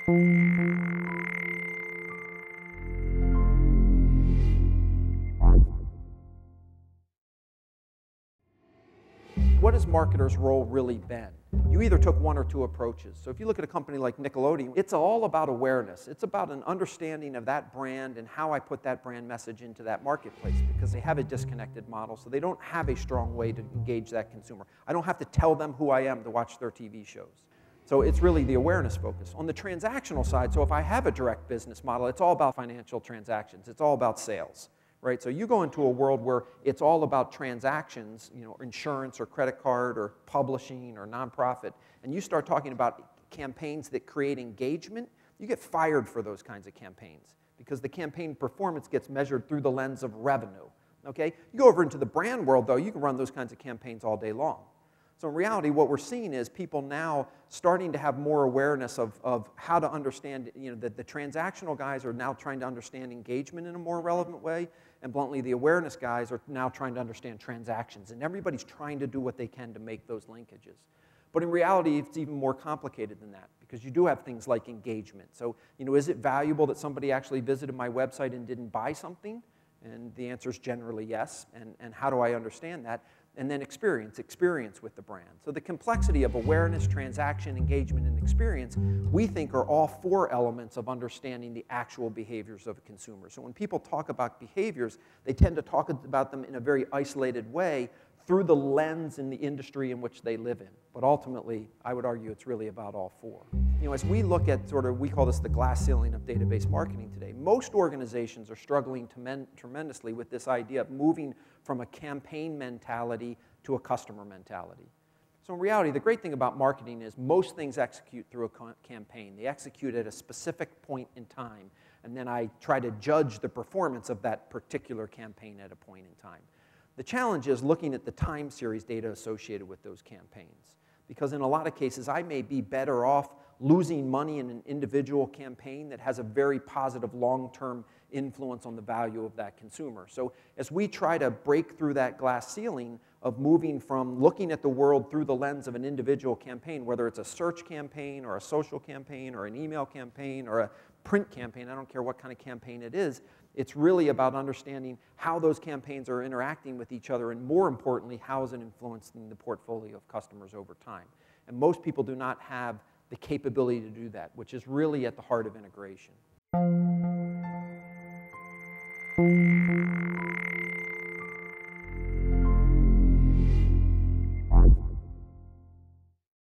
What has marketers' role really been? You either took one or two approaches. So if you look at a company like Nickelodeon, it's all about awareness. It's about an understanding of that brand and how I put that brand message into that marketplace, because they have a disconnected model, so they don't have a strong way to engage that consumer. I don't have to tell them who I am to watch their TV shows. So it's really the awareness focus. On the transactional side, so if I have a direct business model, it's all about financial transactions. It's all about sales. Right? So you go into a world where it's all about transactions, you know, insurance or credit card or publishing or nonprofit, and you start talking about campaigns that create engagement, you get fired for those kinds of campaigns, because the campaign performance gets measured through the lens of revenue. Okay? You go over into the brand world, though, you can run those kinds of campaigns all day long. So in reality, what we're seeing is people now starting to have more awareness of how to understand, you know, that the transactional guys are now trying to understand engagement in a more relevant way, and bluntly, the awareness guys are now trying to understand transactions, and everybody's trying to do what they can to make those linkages. But in reality, it's even more complicated than that, because you do have things like engagement. So, you know, is it valuable that somebody actually visited my website and didn't buy something? And the answer is generally yes. And how do I understand that? And then experience with the brand. So the complexity of awareness, transaction, engagement, and experience, we think are all four elements of understanding the actual behaviors of a consumer. So when people talk about behaviors, they tend to talk about them in a very isolated way through the lens in the industry in which they live in. But ultimately, I would argue it's really about all four. You know, as we look at sort of, we call this the glass ceiling of database marketing today, most organizations are struggling tremendously with this idea of moving from a campaign mentality to a customer mentality. So in reality, the great thing about marketing is most things execute through a campaign. They execute at a specific point in time, and then I try to judge the performance of that particular campaign at a point in time. The challenge is looking at the time series data associated with those campaigns, because in a lot of cases, I may be better off losing money in an individual campaign that has a very positive long-term influence on the value of that consumer. So as we try to break through that glass ceiling of moving from looking at the world through the lens of an individual campaign, whether it's a search campaign or a social campaign or an email campaign or a print campaign, I don't care what kind of campaign it is, it's really about understanding how those campaigns are interacting with each other, and more importantly, how is it influencing the portfolio of customers over time. And most people do not have the capability to do that, which is really at the heart of integration.